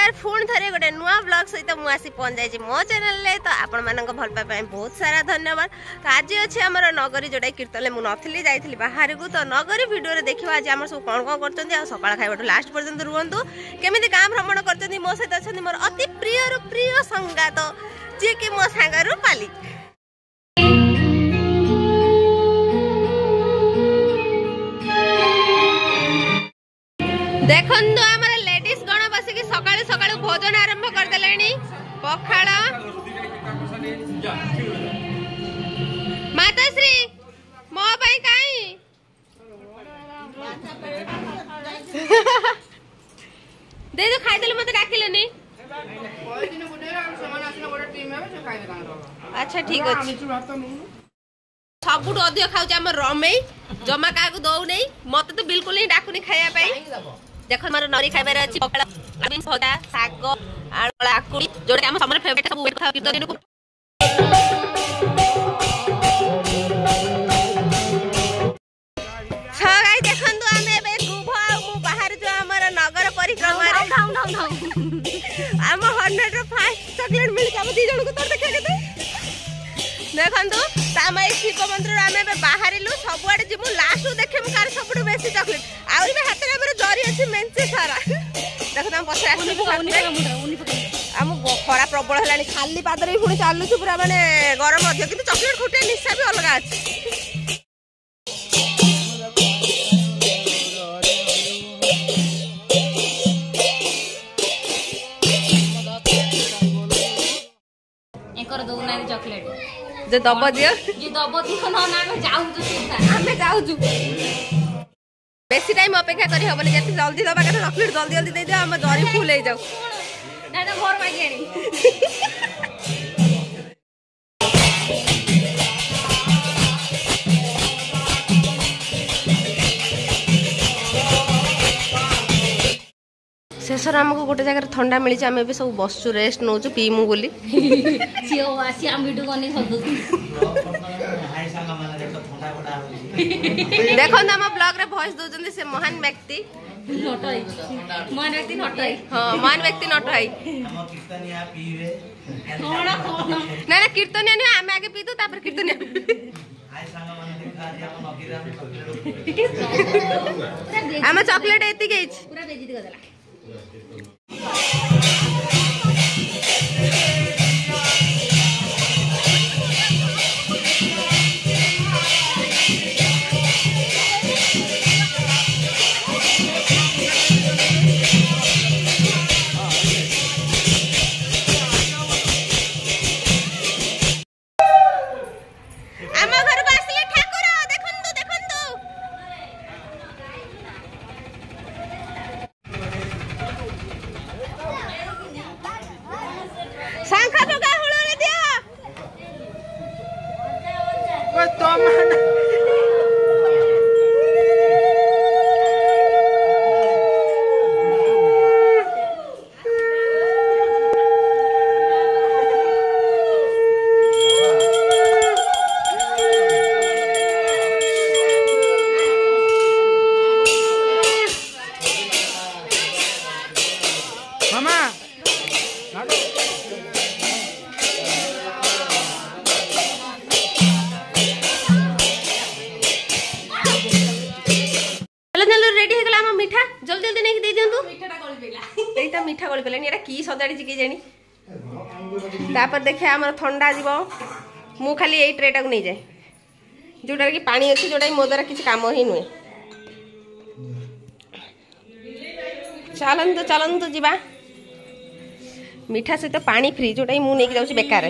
नमस्कार पुणी थे गोटे नुआ ब्लॉग सहित मुझे पहुंच जाइए मो चैनल ले तो आपण मानक भल पाई बहुत सारा धन्यवाद। तो आज अच्छे आम नगरी जोटा कीर्तन मुझे नथी जाइली बाहर को तो नगरी वीडियो देखा आज आम सब कौन कौन कर सका खाइबा लास्ट पर्यंत रुहतु केमी गाँ भ्रमण कर मो सहित अच्छा मोर अति प्रिय संगात जी कि मो सांग रूपाली। देखो आमर लेडीज गण बस सकाळु सकाळु भोजन आरंभ करदेले पखाड़ माताश्री मो भाई काई दे दो खाई देले मते डाकिलनी। अच्छा ठीक अछि सबुठ अधिक खाऊ आम रमेई जमा क्या दौ नहीं मत तो बिल्कुल ही डाकुनी खाया देख मोर नरी खाइबार अछि पकड़ा भजा साग आकुड़ी जोटा हम समर फेवरेट सब वेट कीर्तन को गाई देखंतु आमे बे गुभ आ मु बाहर जो हमर नगर परिक्रमा आम 100 रो फर्स्ट चॉकलेट मिल के हम दी जण को तोर देखा केते देखंतु सामाई शिव मंदिर आमे बे बाहरिलु सबुआडे जिमु लास्ट देखे मु कार सबुड बेसी चॉकलेट आउरी बे हाथ रे हमर जरी अछि मेंचे सारा देखो हम पछे आसी आम खरा प्रबल है खाली पादरे पुणी चलुଛୁ पूरा माने गरम अधिक किंतु चॉकलेट खुटे निशा भी अलग अछि। एकर दो ना चॉकलेट जे दब दियो जे दब दियो ना ना जाऊ सीधा आमे जाऊ बेसी टाइम अपेक्षा करी हबनी जति जल्दी दबा के चॉकलेट जल्दी जल्दी दे दियो हम जरी फुल हो जाऊ ना ना मोर मागियानी शेषर आमको गोटे जगह ठंडा मिली आम ए सब बसु रेस्ट नौ पीमु बोली देखो आम ब्लॉग रे वॉइस दउजंदी से महान व्यक्ति नटई महान व्यक्ति नटई हां महान व्यक्ति नटई हम कीर्तनिया पीवे ना ना कीर्तनिया नहीं आम आगे पीतु तापर कीर्तनिया हाय सांग माने देखा जे हम नगीरा हम चॉकलेट एती गेछ पूरा बेजी दे गला मीठा गली पे की सजाड़ी कि जानी तापर देखिए आम ठंडा जीव मु खाली यही ट्रेटा को नहीं जाए जोटा कि पानी अच्छी जोटा मो द्वारा किसी काम ही नुहे चलतु चलतु जीवा मीठा सहित पानी फ्री जोटा मु नहीं जाऊँ बेकार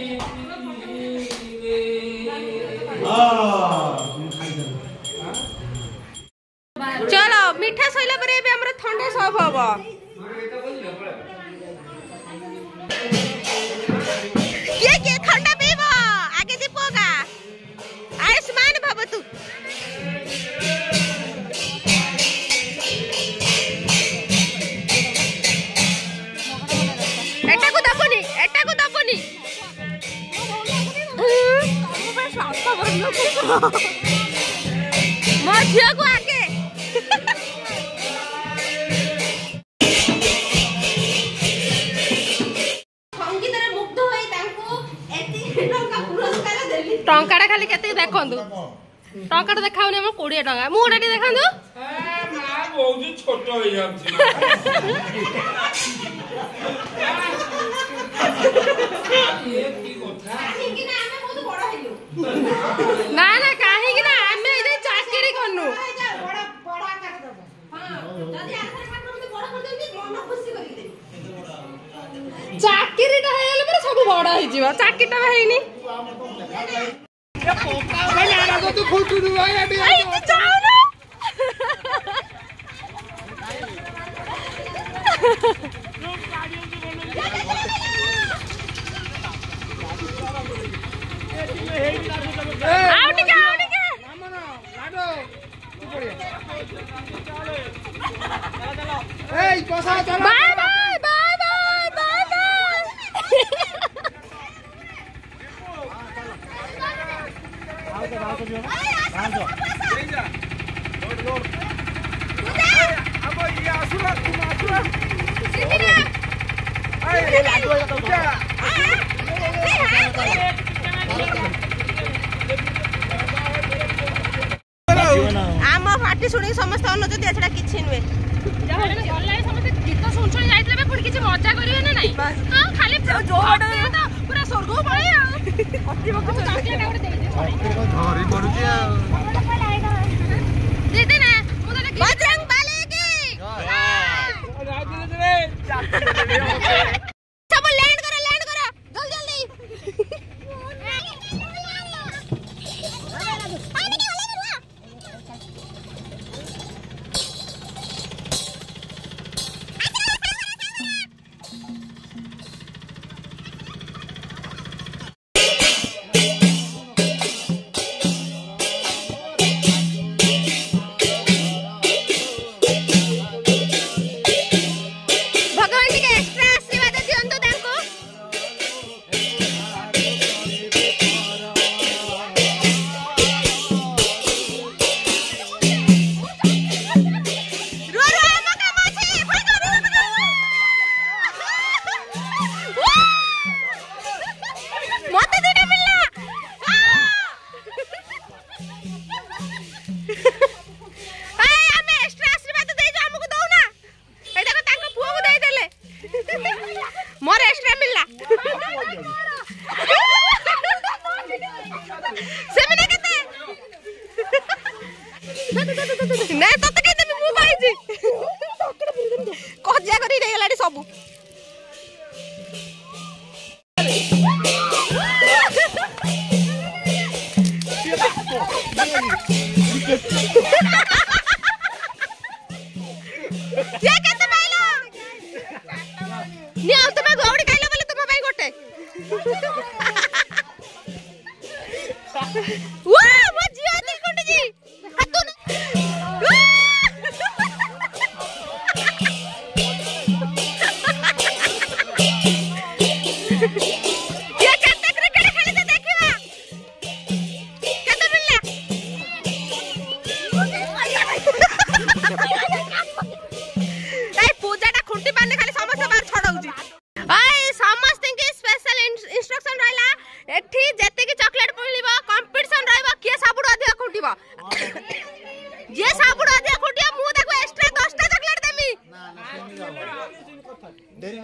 चलो मीठा सैला पर ठंडा सब हम किए ठंडा पीब आगे दीपोगा आयुष्मान भवतु एटा को दबनी मो झियो को आगे टंकाटा खाली केते देखंतु टंकाटा देखाउनी हम 20 टंका मुटा टी देखंतु मां बहुत छोट हो जाउछि ये की कोथा कि ना हमें बहुत बड़ हेलु ना ना काहे कि ना हमें इधर चाकरी करनु बड़ा बड़ा कर दबो हां जदी आखर ठाकुर मते बड़ कर देबी मन खुशी करि दे चाकरीटा हेले पर सब बड़ होई जीवा चाकरीटा हेइनी भाई नारा को तू फुटू दु भाई एटी आई तू जाओ ना आउट के मामना लाडो तू पड़िया चलो ए पसा चलो bye bye bye bye bye अब ये आसुरा तुम आसुरा आम पार्टी शुणी समस्त अनुजती एछड़ा किछि नुहे समस्त गीत सुन सुन जाइतले पुणी किछि मजा करिवे ना नहीं हां खाली जोहड पूरा स्वर्ग पळे अति बक चॉकलेट आउट दे धरी पडुची दे दे ना मु तो बजरंग बाले की राजू रे सब लैंड करो जल्दी जल्दी भगवान जी के एक्स्ट्रा आशीर्वाद दियंतु तांको रुआ रुआ हम काम अछि मते दिना मिलला आय हमें एक्स्ट्रा आशीर्वाद दे जो हमको दो ना ए देखो तांको पुओ को दे देले मोर एक्स्ट्रा मिलला सेमिना केते नै तते केते मु पाइजी कज्जा करी रे गलाडी सब ये केते पाइलो नि आ तुम गौड़ी खाइलो बोले तुम भाई गोटे वाह मो जियो दिल कोंडी जी हातु ये केते क्रिकेट खेले ते देखिबा केते मिलला ए पूजाटा खुंटी पाने खाली समस्त बार छड़ाउजी आय समस्त के स्पेशल इंस्ट्रक्शन रहला एठी जते की चॉकलेट मिलिबो कंपटीशन रहबो के सबुड अधिक खुंटीबो जे सबुड अधिक खुंटिया मु ताको एक्स्ट्रा 10 टा चॉकलेट देमी डेरी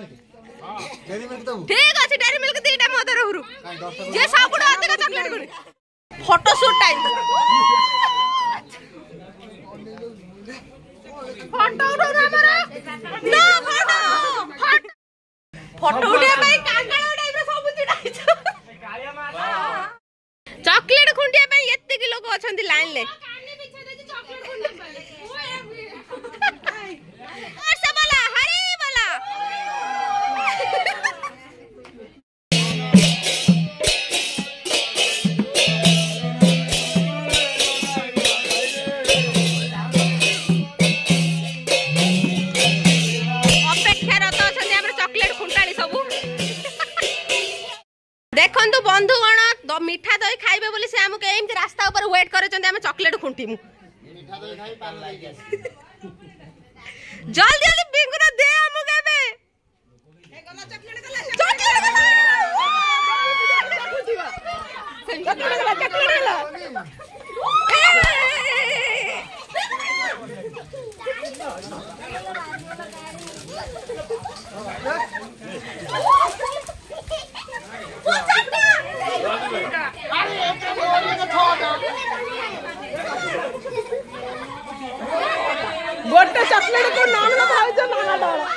मिल्क दऊ ठीक अछि डेरी मिल्क दीटा मोदर हुरु जे सबुड अधिक चॉकलेट गुनी फोटो शूट टाइम फोटो उठो ना मारा ना फोटो उठे भाई कांगाळ टाइप रे सब चिड़ाई चॉकलेट खुंटिया भाई एत्ते की लोग अछंती लाइन ले कानी पीछे देखि चॉकलेट खुंडे पड़े और से बोला हरी बोला अपेक्षारत अछंती हमर चॉकलेट खुंटाली सब देखंतु बंधुगण मीठा दही खाइबे बोली से हमके एमती रास्ता ऊपर वेट करे चंदे हम चॉकलेट खुंटीमु मीठा दही खाई पान लागी आसी जल्दी जल्दी बिंगुरा दे हमके बे ए गला चॉकलेट गला को नाम ना भाई जो नाना डाला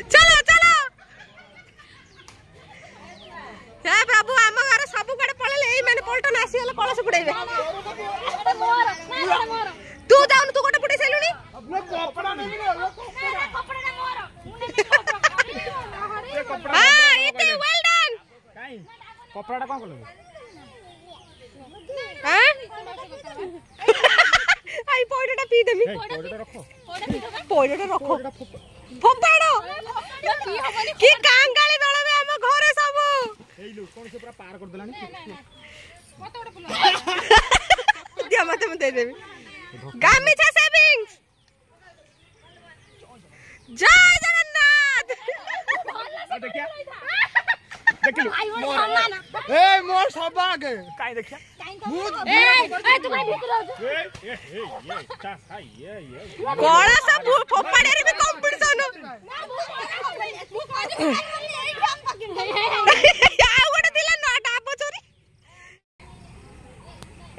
चलो चलो हे प्रभु आम घर सब कड़े पड़े यही मैंने पलटन आसीगले कलश बुड़ेबे तू जाऊन तू गोटे बुड़े साइलुनी हां इते वेल डन काई कपड़ाटा कोन करले हां आई पॉइंटटा पी देमी पॉइंटटा रखो फोपाड़ो की कांगाली दळबे हम घरे सब एई लो कोन से पूरा पार कर देलानी मत ओडे फुल दिया मत दे देबी गामिछा सेविंग्स जय जगन्नाथ देखिया देखिलो ए मोर सब आगे काई देखिया ए तू काई भीतर ए कोला सब फोपाड़े रे भी कंपटीशन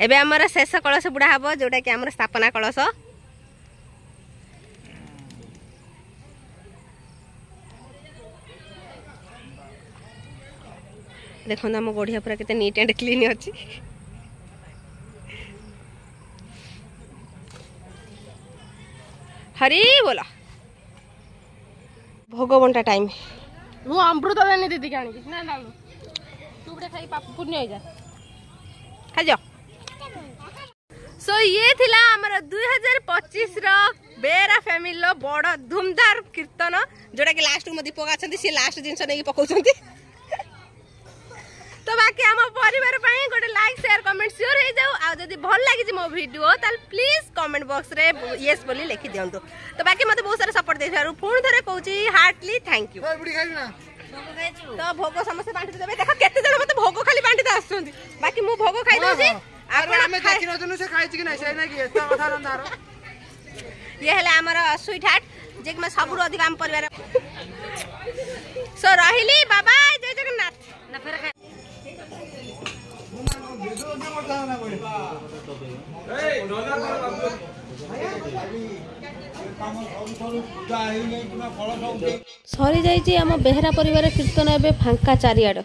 एबे हमर शेष कलश बुढ़ा हबो जोटा कि हमर स्थापना कलश देखो हम गढ़िया पूरा केते नीट एंड क्लीन अछि हरी बोला भोग बंटा टाइम मु अमृत देने दीदी के आनी ना लालू तू बड़े खाई पाप पुण्य हो जा खा जाओ सो ये थिला हमर 2025 रो बेरा फैमिली रो बड़ धूमधार कीर्तन जोटा कि लास्ट में दीपक आछंती से लास्ट जिंस नै पकोछंती तो बाकी हम परिवार पई गोटे लाइक शेयर कमेंट श्योर हो जाऊ आ जदी भल लागी जे मो वीडियो ताल प्लीज कमेंट बॉक्स रे यस बोली लिखि दियंतु तो बाकी मते बहुत सारा सपोर्ट देथारु पुण थरे कहूची हार्टली थैंक यू बुढ़ी खाई ना तो भोग समस्त बांटी देबे देखो केते जण मते भोग खाली बांटी द आछंती बाकी मु भोग खाइ दउची आपण हमें देखि न जनु से खाइ छि कि नै से नै कि एता कथा नंदारो ये हले हमर स्वीट हार्ट जे कि मैं सबरु अधिक हम परिवार सो रहिली बाय बाय जय जगन्नाथ ना फेर सरी जाइए आम बेहरा परिवार कीर्तन एवं फांका चारिआड।